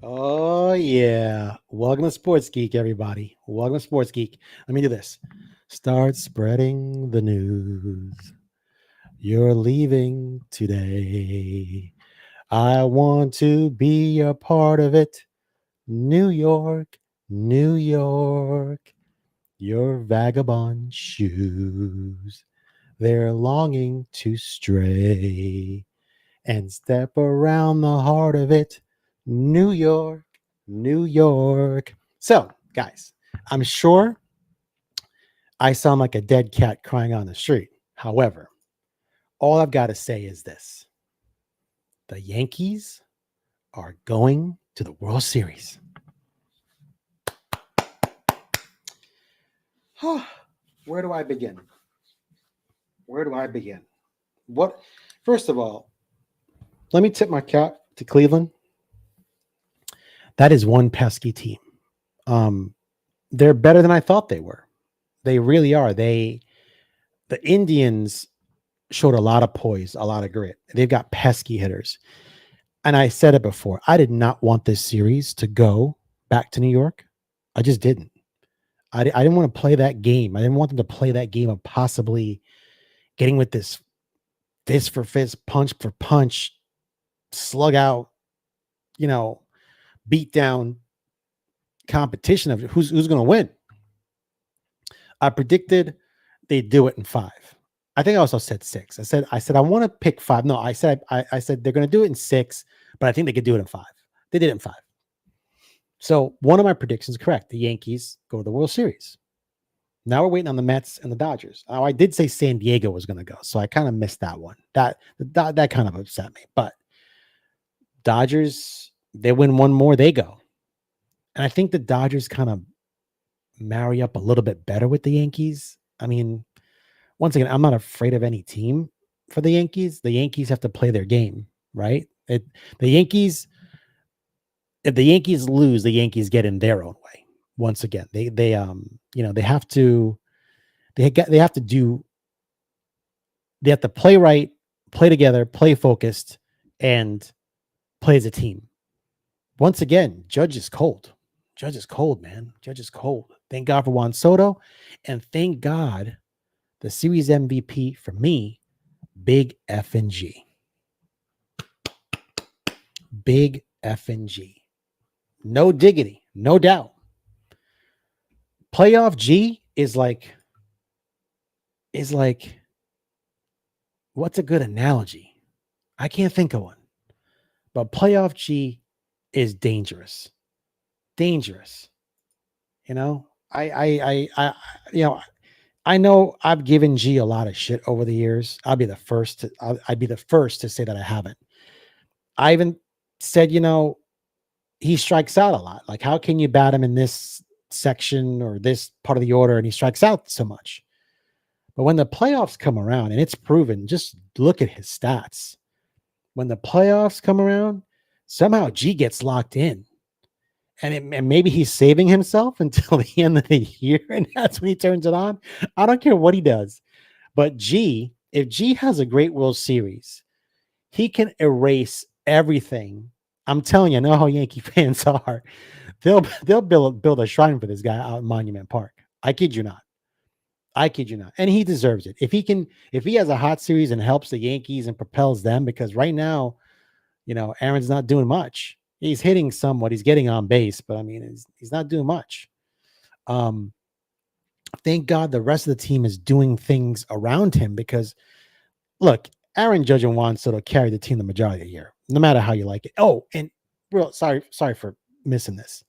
Oh, yeah. Welcome to Sports Geek, everybody. Welcome to Sports Geek. Let me do this. Start spreading the news. You're leaving today. I want to be a part of it. New York, New York. Your vagabond shoes. They're longing to stray and step around the heart of it. New York, New York. So, guys, I'm sure I sound like a dead cat crying on the street. However, all I've got to say is this: the Yankees are going to the World Series. Where do I begin? Where do I begin? What? First of all, let me tip my cap to Cleveland. That is one pesky team. Um, they're better than I thought they were. They really are. The Indians showed a lot of poise, a lot of grit. They've got pesky hitters. And I said it before. I did not want this series to go back to New York. I just didn't. I didn't want to play that game. I didn't want them to play that game of possibly getting with this fist for fist, punch for punch, slug out, you know, beat down competition of who's going to win. I predicted they'd do it in 5. I think I also said 6. I said I want to pick 5. No, I said they're going to do it in 6, but I think they could do it in 5. They did it in 5. So one of my predictions is correct. The Yankees go to the World Series. Now we're waiting on the Mets and the Dodgers. Oh, I did say San Diego was going to go, so I kind of missed that one. That kind of upset me. But Dodgers, they win one more, they go. And I think the Dodgers kind of marry up a little bit better with the Yankees. I mean, once again, I'm not afraid of any team for the Yankees. The Yankees have to play their game, right? The Yankees, if the Yankees lose, the Yankees get in their own way. Once again, they have to play right, play together, play focused, and play as a team. Once again, Judge is cold. Judge is cold, man. Judge is cold. Thank God for Juan Soto, and thank God the series MVP for me, Big F and G. Big F and G. No diggity, no doubt. Playoff G is like, what's a good analogy? I can't think of one. But playoff G is dangerous. Dangerous. You know, I know I've given G a lot of shit over the years. I'd be the first to say that I haven't. I even said, he strikes out a lot. Like, how can you bat him in this section or this part of the order and he strikes out so much? But when the playoffs come around, and it's proven, just look at his stats. When the playoffs come around, somehow G gets locked in. And maybe he's saving himself until the end of the year, and that's when he turns it on. I don't care what he does. But if G has a great World Series, he can erase everything. I'm telling you, I know how Yankee fans are. They'll build a shrine for this guy out in Monument Park. I kid you not. And he deserves it. If he has a hot series and helps the Yankees and propels them, because right now, Aaron's not doing much. He's hitting somewhat. He's getting on base, but I mean, he's not doing much. Thank God the rest of the team is doing things around him, because look, Aaron Judge and Juan Soto carry the team the majority of the year, no matter how you like it. Oh, and sorry for missing this.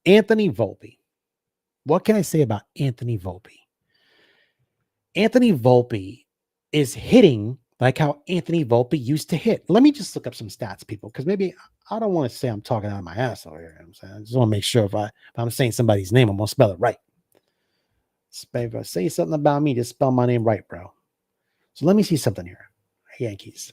Anthony Volpe. What can I say about Anthony Volpe? Anthony Volpe is hitting like how Anthony Volpe used to hit. Let me just look up some stats, people, because maybe I don't want to say I'm talking out of my ass over here. I just want to make sure if I'm saying somebody's name, I'm going to spell it right. If I say something about me, just spell my name right, bro. So let me see something here. Yankees.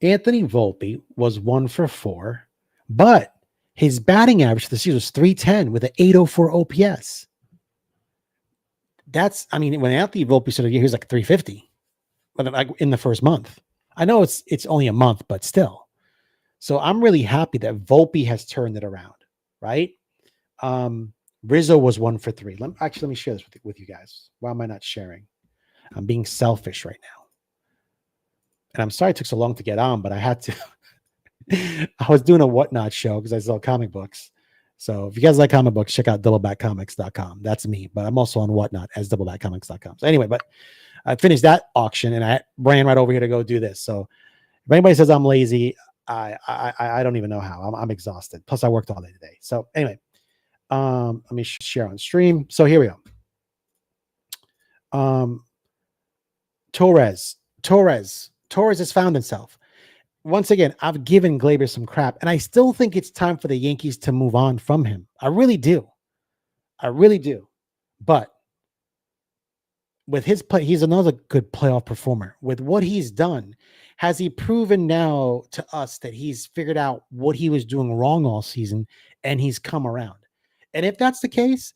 Anthony Volpe was 1 for 4, but his batting average this year was 310 with an 804 OPS. When Anthony Volpe started the year, he was like 350, but like in the first month. I know it's only a month, but still. So I'm really happy that Volpe has turned it around, right? Rizzo was 1 for 3. Let me share this with you guys. Why am I not sharing? I'm being selfish right now. And I'm sorry it took so long to get on, but I had to. I was doing a whatnot show because I sell comic books. So if you guys like comic books, check out doublebackcomics.com. That's me, but I'm also on whatnot as doublebackcomics.com. So anyway, but I finished that auction and I ran right over here to go do this. So if anybody says I'm lazy, I don't even know how. I'm exhausted. Plus I worked all day today. So anyway, let me share on stream. So here we go. Torres has found himself. Once again, I've given Glaber some crap, and I still think it's time for the Yankees to move on from him. I really do. But with his play, he's another good playoff performer. With what he's done, has he proven now to us that he's figured out what he was doing wrong all season and he's come around? And if that's the case,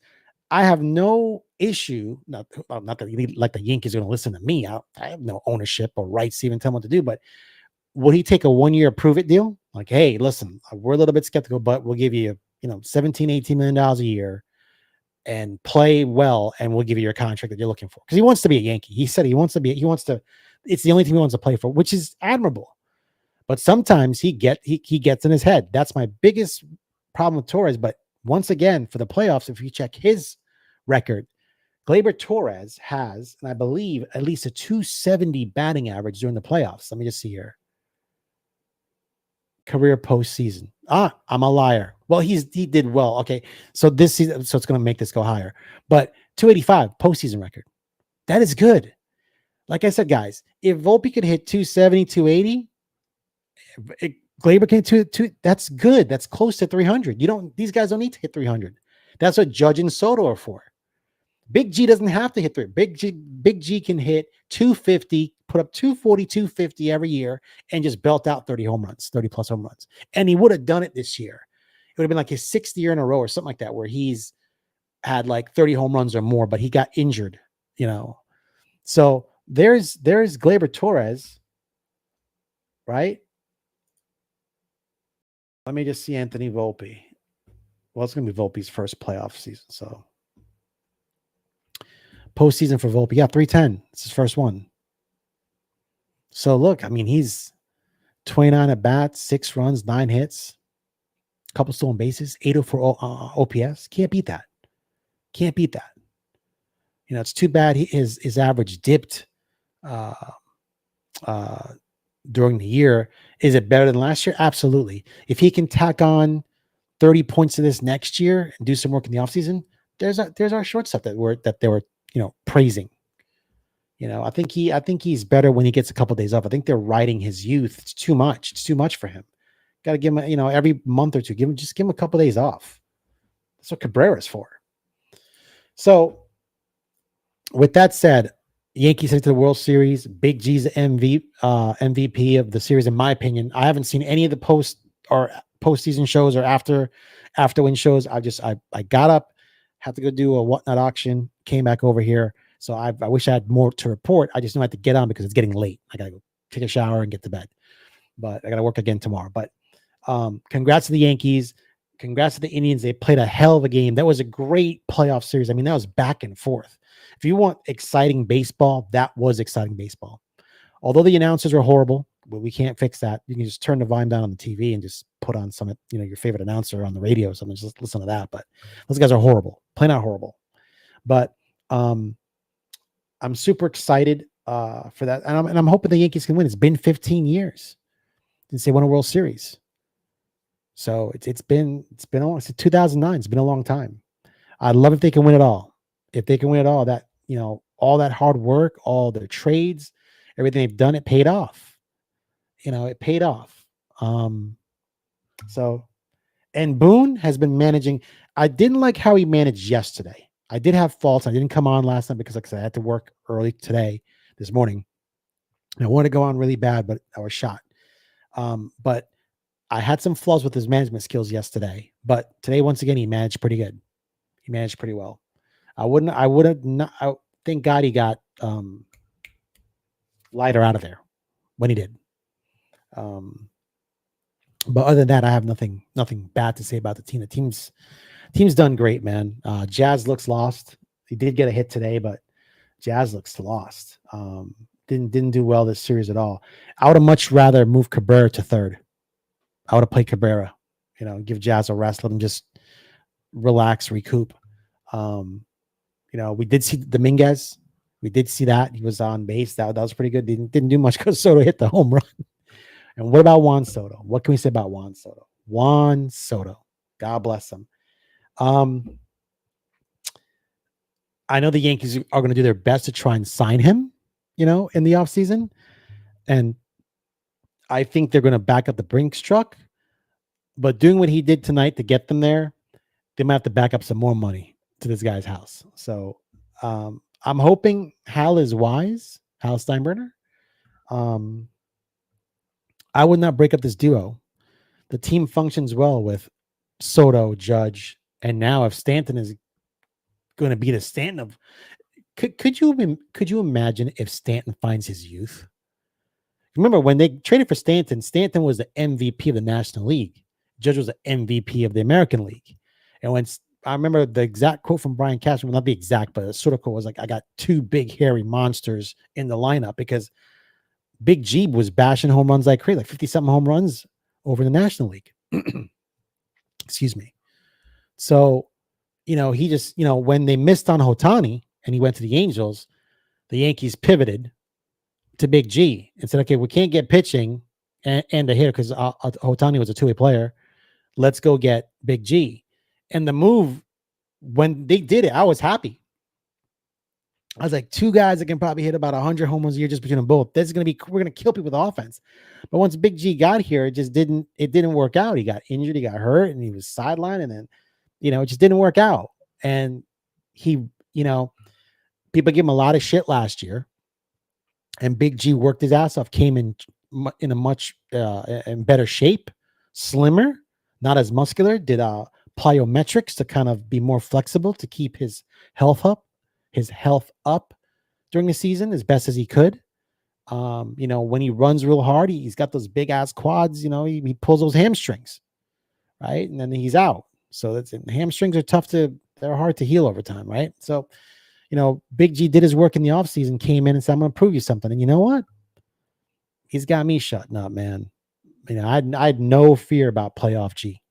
I have no issue. Not that like the Yankees are going to listen to me. I have no ownership or rights to even tell him what to do, but would he take a 1-year prove it deal? Like, hey, listen, we're a little bit skeptical, but we'll give you, $17-18 million a year and play well, and we'll give you your contract that you're looking for. Because he wants to be a Yankee. He said it's the only team he wants to play for, which is admirable. But sometimes he gets in his head. That's my biggest problem with Torres. But once again, for the playoffs, if you check his record, Gleyber Torres has, and I believe, at least a 270 batting average during the playoffs. Let me just see here. Career postseason. I'm a liar. Well, he did well. Okay, so this season, so it's going to make this go higher. But 285 postseason record. That is good. Like I said, guys, if Volpe could hit 270, 280, Gleyber can two. That's good. That's close to 300. These guys don't need to hit 300. That's what Judge and Soto are for. Big G doesn't have to hit 3. Big G can hit 250, put up 240, 250 every year, and just belt out 30 plus home runs. And he would have done it this year. It would have been like his 6th year in a row or something like that, where he's had like 30 home runs or more, but he got injured, So there's Gleyber Torres, right? Let me just see Anthony Volpe. Well, it's going to be Volpe's first playoff season, so. Postseason for Volpe. Yeah, 310. It's his first one. So look, I mean, he's 29 at bats, 6 runs, 9 hits, a couple stolen bases, 804 OPS. Can't beat that. It's too bad his average dipped during the year. Is it better than last year? Absolutely. If he can tack on 30 points to this next year and do some work in the offseason, there's our shortstop that they were praising. I think he's better when he gets a couple of days off. I think they're riding his youth. It's too much. It's too much for him. Got to give him, every month or two, give him a couple of days off. That's what Cabrera's for. So with that said, Yankees head to the World Series. Big G's MVP of the series, in my opinion. I haven't seen any of the postseason shows or after win shows. I got up, had to go do a whatnot auction, came back over here. So I wish I had more to report. I just knew I had to get on because it's getting late. I got to go take a shower and get to bed. But I got to work again tomorrow. But congrats to the Yankees. Congrats to the Indians. They played a hell of a game. That was a great playoff series. I mean, that was back and forth. If you want exciting baseball, that was exciting baseball. Although the announcers were horrible, but we can't fix that. You can just turn the volume down on the TV and just put on some, your favorite announcer on the radio or something. Just listen to that. But those guys are horrible. Plain out horrible. But I'm super excited for that. And I'm hoping the Yankees can win. It's been 15 years since they won a World Series. So it's been almost 2009. It's been a long time. I'd love if they can win it all. If they can win it all, that, all that hard work, all their trades, everything they've done, it paid off. It paid off. So, and Boone has been managing. I didn't like how he managed yesterday. I did have faults. I didn't come on last night because, like I said, I had to work early this morning. And I wanted to go on really bad, but I was shot. But I had some flaws with his management skills yesterday. But today, once again, he managed pretty good. He managed pretty well. Thank God he got Leiter out of there when he did. Um, but other than that, I have nothing bad to say about the team. The team's done great, man. Jazz looks lost. He did get a hit today, but Jazz looks lost. Didn't do well this series at all. I would have much rather moved Cabrera to third. I would have played Cabrera, give Jazz a rest, let him just relax, recoup. Um, we did see Dominguez. We did see that. He was on base. That was pretty good. Didn't do much because Soto hit the home run. And what about Juan Soto? What can we say about Juan Soto? Juan Soto. God bless him. I know the Yankees are going to do their best to try and sign him, in the offseason. And I think they're going to back up the Brinks truck. But doing what he did tonight to get them there, they might have to back up some more money to this guy's house. So I'm hoping Hal is wise, Hal Steinbrenner. I would not break up this duo. The team functions well with Soto, Judge, and now if Stanton is going to be the Stanton of, could you imagine if Stanton finds his youth? Remember when they traded for Stanton? Stanton was the MVP of the National League. Judge was the MVP of the American League. And when I remember the exact quote from Brian Cashman, well, not the exact, but the sort of quote was like, "I got two big hairy monsters in the lineup," because Big G was bashing home runs like crazy, like 50-something home runs over the National League. Excuse me. So, he just, when they missed on Ohtani and he went to the Angels, the Yankees pivoted to Big G and said, okay, we can't get pitching and a hitter because Ohtani was a two-way player. Let's go get Big G. And the move, when they did it, I was happy. I was like, two guys that can probably hit about 100 home runs a year just between them both. We're going to kill people with offense. But once Big G got here, it didn't work out. He got injured, he got hurt, and he was sidelined. And then, it just didn't work out. And he, people give him a lot of shit last year. And Big G worked his ass off, came in a much in better shape, slimmer, not as muscular, did plyometrics to kind of be more flexible to keep his health up during the season as best as he could. When he runs real hard, he's got those big ass quads, he pulls those hamstrings, right? And then he's out. So hamstrings are they're hard to heal over time, right? So, Big G did his work in the offseason, came in and said, I'm going to prove you something. And you know what? He's got me shutting up, man. I had no fear about playoff G.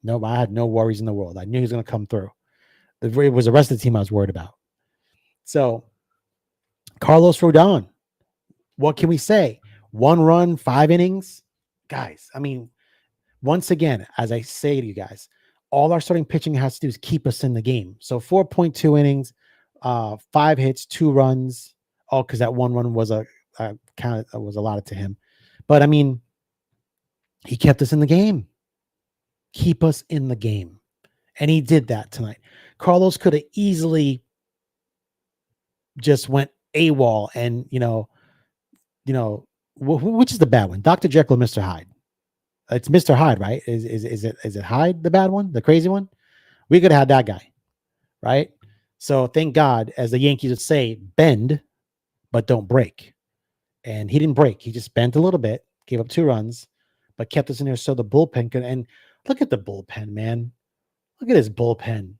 No, I had no worries in the world. I knew he was going to come through. It was the rest of the team I was worried about. So, Carlos Rodon, what can we say? 1 run, 5 innings. Guys, once again, as I say to you guys, all our starting pitching has to do is keep us in the game. So 4.2 innings, 5 hits, 2 runs. Oh, because that 1 run was was allotted to him. But he kept us in the game. Keep us in the game. And he did that tonight. Carlos could have easily just went AWOL and, which is the bad one? Dr. Jekyll or Mr. Hyde? It's Mr. Hyde, right? Is it Hyde, the bad one, the crazy one? We could have had that guy, right? So thank God, as the Yankees would say, bend, but don't break. And he didn't break. He just bent a little bit, gave up 2 runs, but kept us in there so the bullpen could. And look at the bullpen, man. Look at his bullpen.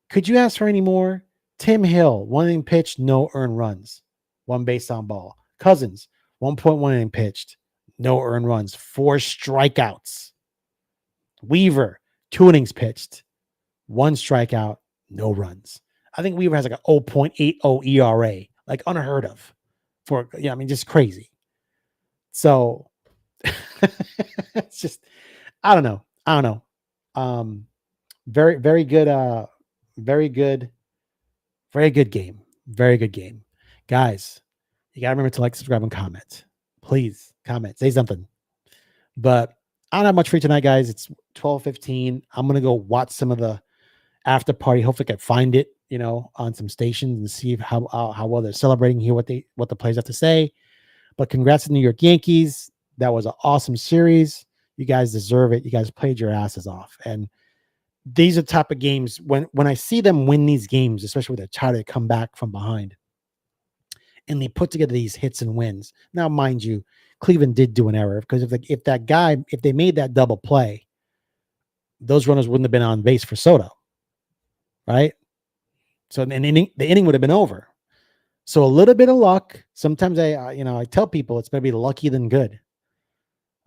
Could you ask for any more? Tim Hill, 1 inning pitched, no earned runs, 1 base on ball. Cousins, 1.1 inning pitched, no earned runs, 4 strikeouts. Weaver, 2 innings pitched, 1 strikeout, no runs. I think Weaver has like a 0.80 ERA, like unheard of. Just crazy. So it's just, I don't know. Very, very good. Very good game. Very good game. Guys, you got to remember to like, subscribe, and comment. Please comment, say something. But I don't have much for you tonight, guys. It's 12:15. I'm going to go watch some of the after party. Hopefully I can find it, on some stations and see how well they're celebrating, hear what the players have to say. But congrats to the New York Yankees. That was an awesome series. You guys deserve it. You guys played your asses off. And these are the type of games when I see them win these games, especially when they're trying to come back from behind and they put together these hits and wins. Now, mind you, Cleveland did do an error because if they made that double play, those runners wouldn't have been on base for Soto, right? So the inning would have been over. So a little bit of luck. Sometimes I tell people it's better be lucky than good.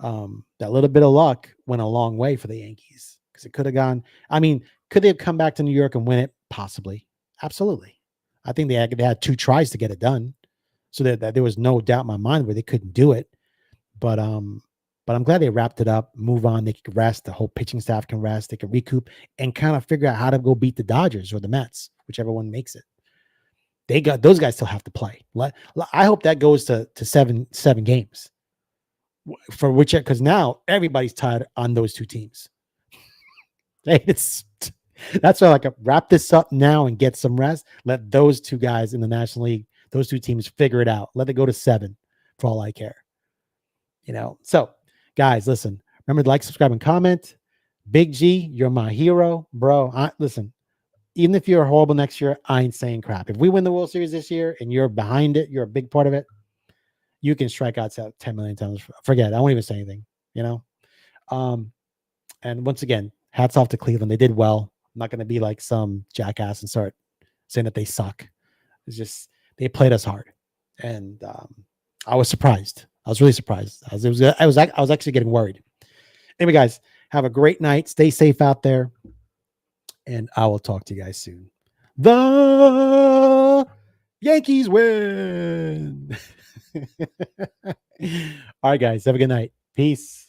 That little bit of luck went a long way for the Yankees because it could have gone. I mean, could they have come back to New York and win it? Possibly, absolutely. I think they had 2 tries to get it done, so that there was no doubt in my mind where they couldn't do it. But I'm glad they wrapped it up, move on. They could rest. The whole pitching staff can rest. They can recoup and kind of figure out how to go beat the Dodgers or the Mets, whichever one makes it. Those guys still have to play. I hope that goes to 7 games for which, because now everybody's tied on those 2 teams. That's why I like wrap this up now and get some rest. Let those 2 guys in the National League, those 2 teams, figure it out. Let it go to 7 for all I care. So guys, listen, remember to like, subscribe, and comment. Big G, you're my hero, bro. Listen, even if you're horrible next year, I ain't saying crap. If we win the World Series this year and you're behind it, you're a big part of it, you can strike out 10 million times. Forget it. I won't even say anything, And once again, hats off to Cleveland. They did well. I'm not going to be like some jackass and start saying that they suck. It's just, they played us hard. And I was surprised. I was really surprised. I was actually getting worried. Anyway, guys, have a great night. Stay safe out there. And I will talk to you guys soon. The Yankees win. All right, guys. Have a good night. Peace.